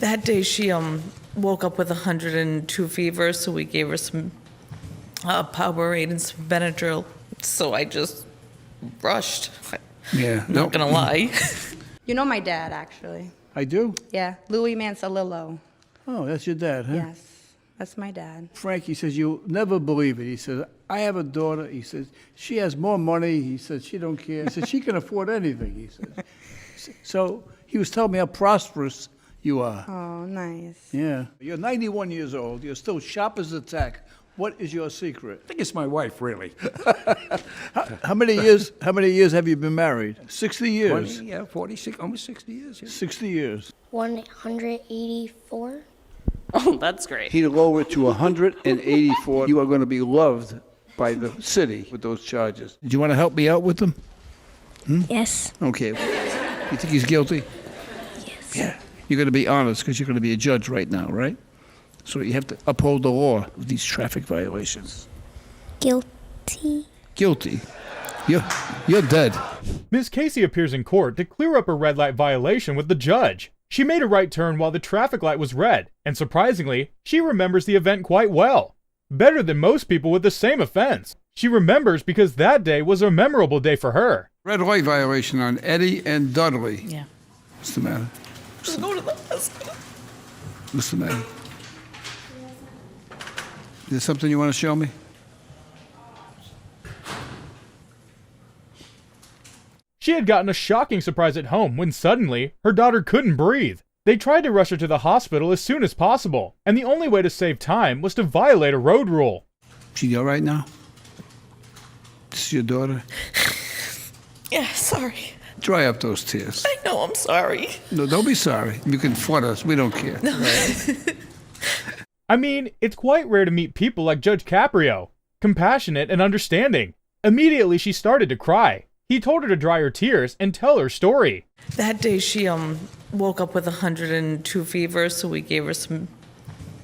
That day she woke up with 102 fever, so we gave her some Powerade and some Benadryl. So I just rushed. Yeah. Not gonna lie. You know my dad, actually. I do? Yeah, Louis Mansalillo. Oh, that's your dad, huh? Yes, that's my dad. Frank, he says, you'll never believe it. He says, I have a daughter. He says, she has more money. He says, she don't care. He says, she can afford anything, he says. So he was telling me how prosperous you are. Oh, nice. Yeah. You're 91 years old. You're still sharp as a tack. What is your secret? I think it's my wife, really. How many years have you been married? 60 years. 20, yeah, 46, almost 60 years. Yeah. 60 years. 184. Oh, that's great. He'd lower it to 184. You are going to be loved by the city with those charges. Do you want to help me out with them? Yes. Okay. You think he's guilty? Yes. Yeah. You're going to be honest because you're going to be a judge right now, right? So you have to uphold the law of these traffic violations. Guilty. Guilty. You're dead. Ms. Casey appears in court to clear up a red light violation with the judge. She made a right turn while the traffic light was red, and surprisingly, she remembers the event quite well. Better than most people with the same offense. She remembers because that day was a memorable day for her. Red light violation on Eddie and Dudley. Yeah. What's the matter? Just go to the hospital. What's the matter? Is there something you want to show me? She had gotten a shocking surprise at home when suddenly, her daughter couldn't breathe. They tried to rush her to the hospital as soon as possible, and the only way to save time was to violate a road rule. She all right now? This is your daughter? Yeah, sorry. Dry up those tears. I know, I'm sorry. No, don't be sorry. You can flood us. We don't care. I mean, it's quite rare to meet people like Judge Caprio, compassionate and understanding. Immediately she started to cry. He told her to dry her tears and tell her story. That day she woke up with 102 fever, so we gave her some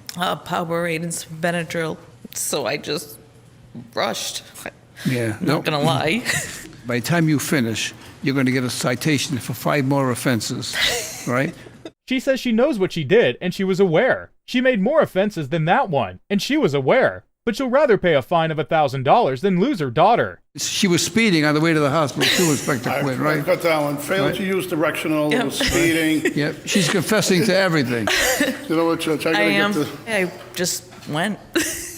Powerade and some Benadryl. So I just rushed. Yeah. Not gonna lie. By the time you finish, you're going to get a citation for 5 more offenses, right? She says she knows what she did and she was aware. She made more offenses than that one, and she was aware. But she'll rather pay a fine of $1,000 than lose her daughter. She was speeding on the way to the hospital too, Inspector Quinn, I right? got that one. Failed to use directional, Yep. speeding. Yep. She's confessing to everything. You know what, Judge? I gotta am. get I just went.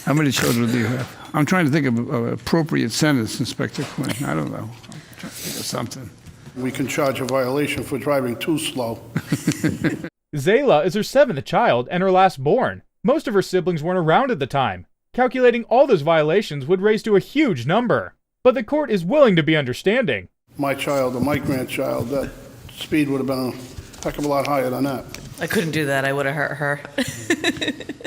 How many children do you have? I'm trying to think of an appropriate sentence, Inspector Quinn. I don't know. I'm trying to think of something. We can charge a violation for driving too slow. Zayla is her 7th child and her last born. Most of her siblings weren't around at the time. Calculating all those violations would raise to a huge number. But the court is willing to be understanding. My child or my grandchild, that speed would have been a heck of a lot higher than that. I couldn't do that. I would have hurt her.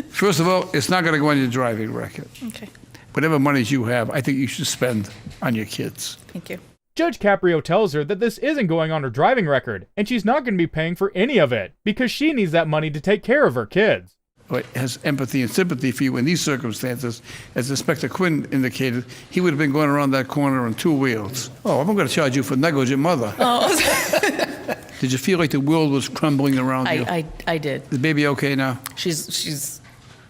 First of all, it's not going to go on your driving record. Okay. Whatever monies you have, I think you should spend on your kids. Thank you. Judge Caprio tells her that this isn't going on her driving record, and she's not going to be paying for any of it, because she needs that money to take care of her kids. But has empathy and sympathy for you in these circumstances. As Inspector Quinn indicated, he would have been going around that corner on 2 wheels. Oh, I'm going to charge you for negligent mother. Did you feel like the world was crumbling around you? I did. Is the baby okay now? She's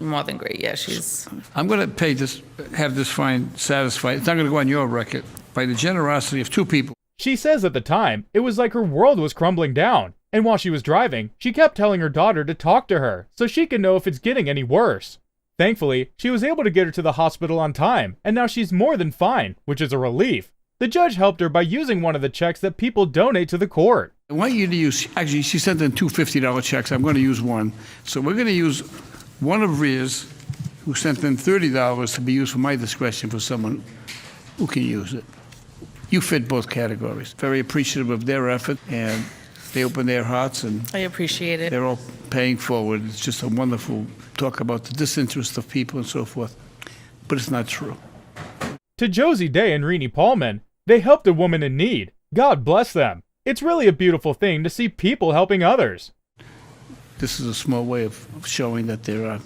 more than great. Yeah, she's. I'm going to pay this, have this fine satisfied. It's not going to go on your record. By the generosity of 2 people. She says at the time, it was like her world was crumbling down, and while she was driving, she kept telling her daughter to talk to her, so she could know if it's getting any worse. Thankfully, she was able to get her to the hospital on time, and now she's more than fine, which is a relief. The judge helped her by using one of the checks that people donate to the court. I want you to use, actually, she sent in 2 $50 checks. I'm going to use one. So we're going to use one of Ria's, who sent in $30 to be used for my discretion for someone who can use it. You fit both categories. Very appreciative of their effort, and they open their hearts, and I appreciate it. they're all paying forward. It's just a wonderful talk about the disinterest of people and so forth. But it's not true. To Josie Day and Renee Paulman, they helped a woman in need. God bless them. It's really a beautiful thing to see people helping others. This is a small way of showing that there are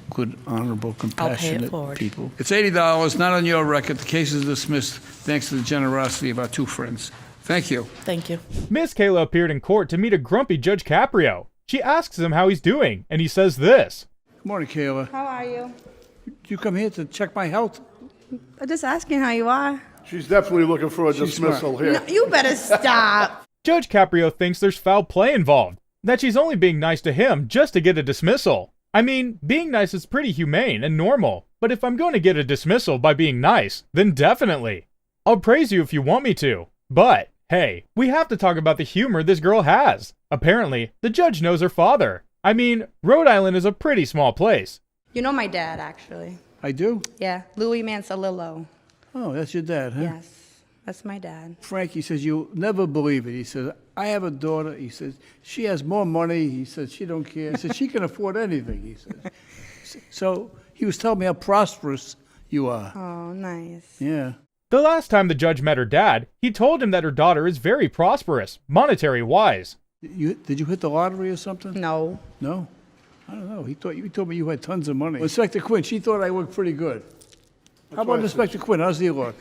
good, honorable, compassionate forward. people. It's $80, not on your record. The case is dismissed thanks to the generosity of our 2 friends. Thank you. Thank you. Miss Kayla appeared in court to meet a grumpy Judge Caprio. She asks him how he's doing, and he says this. Good morning, Kayla. How are you? You come here to check my health? I'm just asking how you are. She's definitely looking for a She's dismissal smart. here. No, you better stop. Judge Caprio thinks there's foul play involved, that she's only being nice to him just to get a dismissal. I mean, being nice is pretty humane and normal, but if I'm going to get a dismissal by being nice, then definitely. I'll praise you if you want me to, but hey, we have to talk about the humor this girl has. Apparently, the judge knows her father. I mean, Rhode Island is a pretty small place. You know my dad, actually. I do? Yeah, Louis Mansalillo. Oh, that's your dad, huh? Yes, that's my dad. Frank, he says, you'll never believe it. He says, I have a daughter. He says, she has more money. He says, she don't care. He says, she can afford anything, he says. So he was telling me how prosperous you are. Oh, nice. Yeah. The last time the judge met her dad, he told him that her daughter is very prosperous, monetary-wise. Did you hit the lottery or something? No. No? I don't know. He told me you had tons of money. Well, Inspector Quinn, she thought I looked pretty good. How about why I Inspector Quinn? How's he look?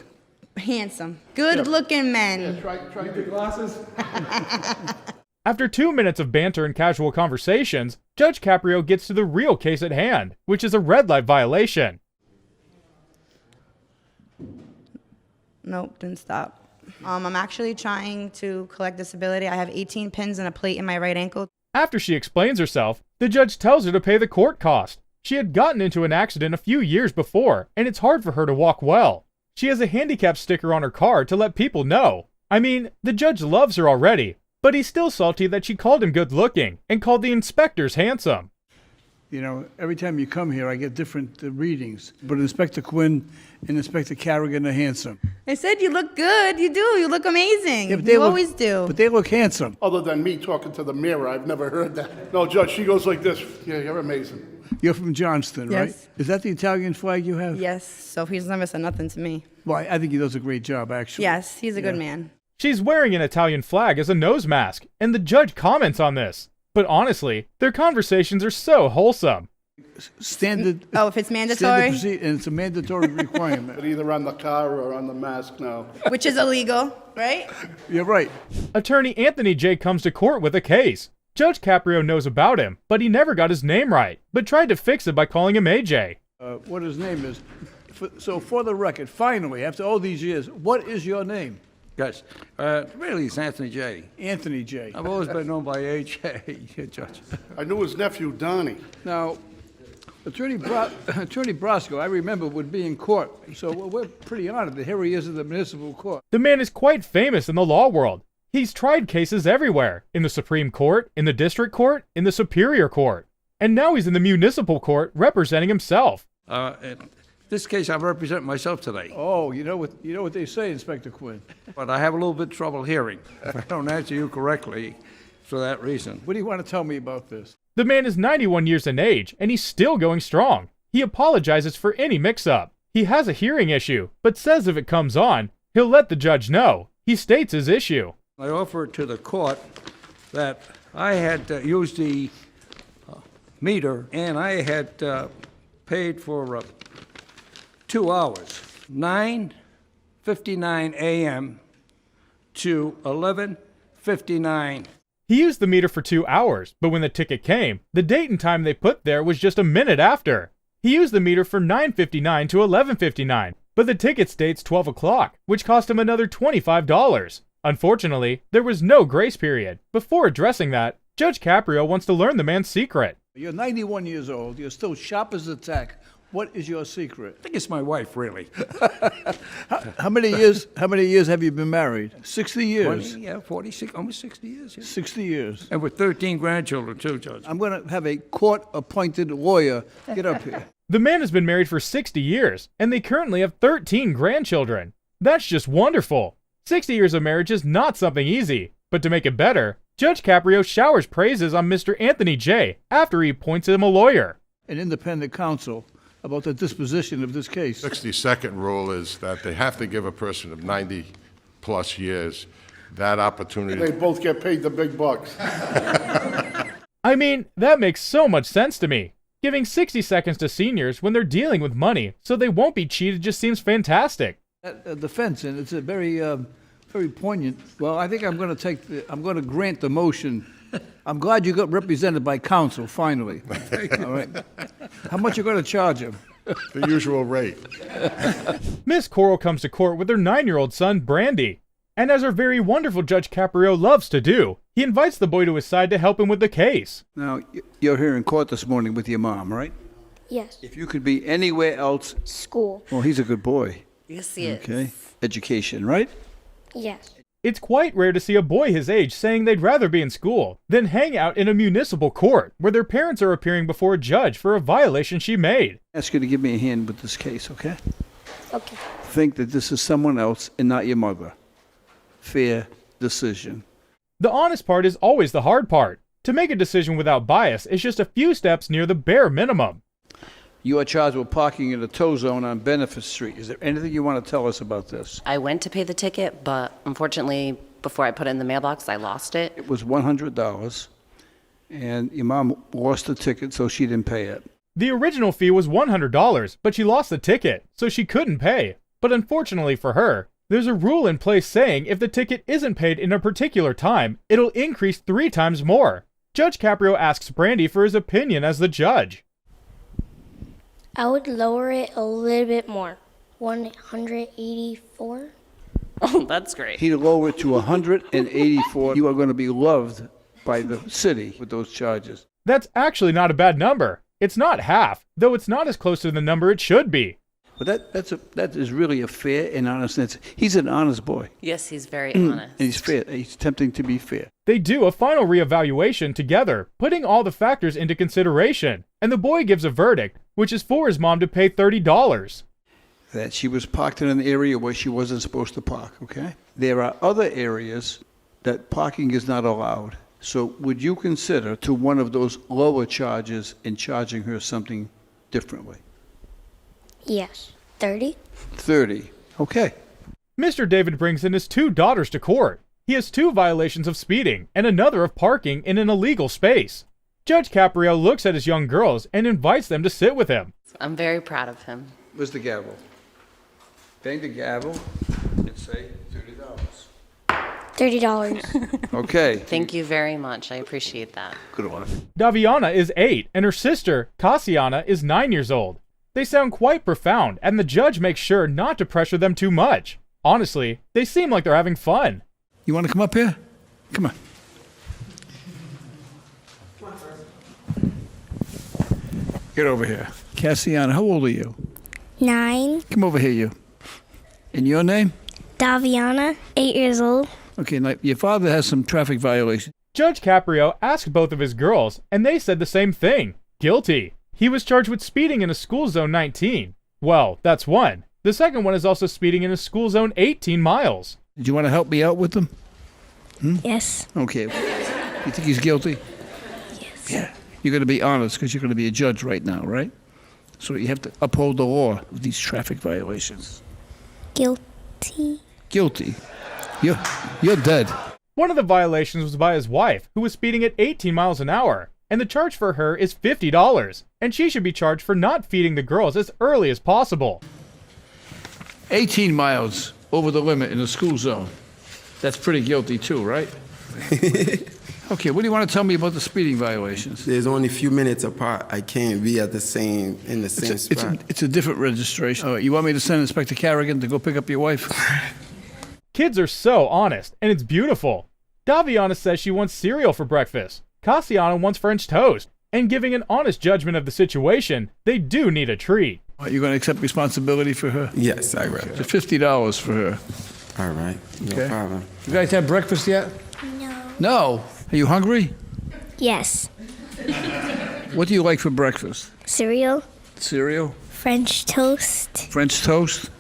Handsome. Good-looking men. Try the glasses. After 2 minutes of banter and casual conversations, Judge Caprio gets to the real case at hand, which is a red light violation. Nope, didn't stop. I'm actually trying to collect disability. I have 18 pins and a plate in my right ankle. After she explains herself, the judge tells her to pay the court cost. She had gotten into an accident a few years before, and it's hard for her to walk well. She has a handicap sticker on her car to let people know. I mean, the judge loves her already, but he's still salty that she called him good looking and called the inspectors handsome. You know, every time you come here, I get different readings. But Inspector Quinn and Inspector Carrigan are handsome. I said you look good. You do. You look amazing. Yeah, but they You look- always do. But they look handsome. Other than me talking to the mirror, I've never heard that. No, Judge, she goes like this. Yeah, you're amazing. You're from Johnston, right? Yes. Is that the Italian flag you have? Yes, so he's never said nothing to me. Well, I think he does a great job, actually. Yes, he's a good man. She's wearing an Italian flag as a nose mask, and the judge comments on this. But honestly, their conversations are so wholesome. Standard. Oh, if it's Standard mandatory, and it's a mandatory requirement. But either on the car or on the mask now. which is illegal, right? You're right. Attorney Anthony J. comes to court with a case. Judge Caprio knows about him, but he never got his name right, but tried to fix it by calling him AJ. What his name is. So for the record, finally, after all these years, what is your name? Yes. Really, it's Anthony J. Anthony J. I've always been known by AJ, Judge. I knew his nephew, Donnie. Now, Attorney Brosco, I remember, would be in court, so we're pretty honored that here he is in the municipal court. The man is quite famous in the law world. He's tried cases everywhere, in the Supreme Court, in the District Court, in the Superior Court. And now he's in the municipal court representing himself. In this case, I'm representing myself today, Oh, you know what they say, Inspector Quinn. but I have a little bit of trouble hearing. If I don't answer you correctly for that reason. What do you want to tell me about this? The man is 91 years in age, and he's still going strong. He apologizes for any mix-up. He has a hearing issue, but says if it comes on, he'll let the judge know. He states his issue. I offered to the court that I had used the meter and I had paid for 2 hours, 9:59 a.m. to 11:59. He used the meter for 2 hours, but when the ticket came, the date and time they put there was just a minute after. He used the meter for 9:59 to 11:59, but the ticket states 12 o'clock, which cost him another $25. Unfortunately, there was no grace period. Before addressing that, Judge Caprio wants to learn the man's secret. You're 91 years old. You're still sharp as a tack. What is your secret? I think it's my wife, really. How many years have you been married? 60 years. 20, yeah, 46, almost 60 years. Yeah. 60 years. And with 13 grandchildren, too, Judge. I'm going to have a court-appointed lawyer get up here. The man has been married for 60 years, and they currently have 13 grandchildren. That's just wonderful. 60 years of marriage is not something easy, but to make it better, Judge Caprio showers praises on Mr. Anthony J. after he appoints him a lawyer. An independent counsel about the disposition of this case. 62nd rule is that they have to give a person of 90-plus years that opportunity. They both get paid the big bucks. I mean, that makes so much sense to me. Giving 60 seconds to seniors when they're dealing with money so they won't be cheated just seems fantastic. That defense, and it's a very, very poignant. Well, I think I'm going to grant the motion I'm glad you got represented by counsel, finally. All right. How much you going to charge him? The usual rate. Miss Coral comes to court with her 9-year-old son, Brandy. And as our very wonderful Judge Caprio loves to do, he invites the boy to his side to help him with the case. Now, you're here in court this morning with your mom, right? Yes. If you could be anywhere else, School. well, he's a good boy. Yes, he is. Okay. Education, right? Yes. It's quite rare to see a boy his age saying they'd rather be in school than hang out in a municipal court where their parents are appearing before a judge for a violation she made. Ask you to give me a hand with this case, okay? Okay. Think that this is someone else and not your mother. Fair decision. The honest part is always the hard part. To make a decision without bias is just a few steps near the bare minimum. You are charged with parking in a tow zone on Benefit Street. Is there anything you want to tell us about this? I went to pay the ticket, but unfortunately, before I put it in the mailbox, I lost it. It was $100, and your mom lost the ticket, so she didn't pay it. The original fee was $100, but she lost the ticket, so she couldn't pay. But unfortunately for her, there's a rule in place saying if the ticket isn't paid in a particular time, it'll increase 3 times more. Judge Caprio asks Brandy for his opinion as the judge. I would lower it a little bit more. 184? Oh, that's great. He'd lower it to 184. You are going to be loved by the city with those charges. That's actually not a bad number. It's not half, though it's not as close to the number it should be. But that is really a fair and honest answer. He's an honest boy. Yes, he's very honest. And he's fair. He's attempting to be fair. They do a final reevaluation together, putting all the factors into consideration, and the boy gives a verdict, which is for his mom to pay $30. That she was parked in an area where she wasn't supposed to park, okay? There are other areas that parking is not allowed. So would you consider to one of those lower charges and charging her something differently? Yes. 30? 30. Okay. Mr. David brings in his 2 daughters to court. He has 2 violations of speeding and another of parking in an illegal space. Judge Caprio looks at his young girls and invites them to sit with him. I'm very proud of him. Where's the gavel? Bang the gavel and say $30. $30. Okay. Thank you very much. I appreciate that. Good one. Daviana is 8 and her sister, Cassiana, is 9 years old. They sound quite profound, and the judge makes sure not to pressure them too much. Honestly, they seem like they're having fun. You want to come up here? Come on. Get over here. Cassiana, how old are you? 9. Come over here, you. And your name? Daviana, 8 years old. Okay, now your father has some traffic violations. Judge Caprio asked both of his girls, and they said the same thing. Guilty. He was charged with speeding in a school zone 19. Well, that's one. The second one is also speeding in a school zone 18 miles. Did you want to help me out with them? Yes. Okay. You think he's guilty? Yes. Yeah. You're going to be honest because you're going to be a judge right now, right? So you have to uphold the law with these traffic violations. Guilty. Guilty. You're dead. One of the violations was by his wife, who was speeding at 18 miles an hour, and the charge for her is $50, and she should be charged for not feeding the girls as early as possible. 18 miles over the limit in a school zone. That's pretty guilty too, right? Okay, what do you want to tell me about the speeding violations? There's only a few minutes apart. I can't be at the same spot. It's a different registration. All right, you want me to send Inspector Carrigan to go pick up your wife? Kids are so honest, and it's beautiful. Daviana says she wants cereal for breakfast. Cassiana wants French toast. And giving an honest judgment of the situation, they do need a treat. You're going to accept responsibility for her? Yes, I will. It's $50 for her. All right, no problem. You guys have breakfast yet? No. No. Are you hungry? Yes. What do you like for breakfast? Cereal. Cereal? French toast. French toast?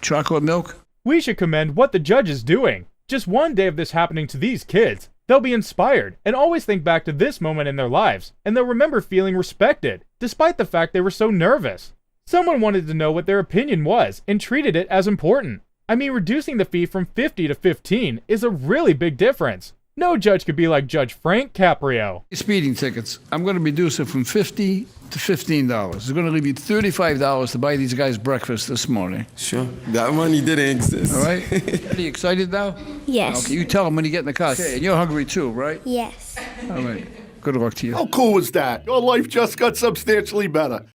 Chocolate milk? We should commend what the judge is doing. Just one day of this happening to these kids, they'll be inspired and always think back to this moment in their lives, and they'll remember feeling respected, despite the fact they were so nervous. Someone wanted to know what their opinion was and treated it as important. I mean, reducing the fee from 50 to 15 is a really big difference. No judge could be like Judge Frank Caprio. Speeding tickets, I'm going to reduce it from $50 to $15. It's going to leave you $35 to buy these guys breakfast this morning. Sure. That money didn't exist. All right? Are you excited now? Yes. Okay, you tell them when you get in the car. Okay, and you're hungry too, right? Yes. All right. Good luck to you. How cool was that? Your life just got substantially better.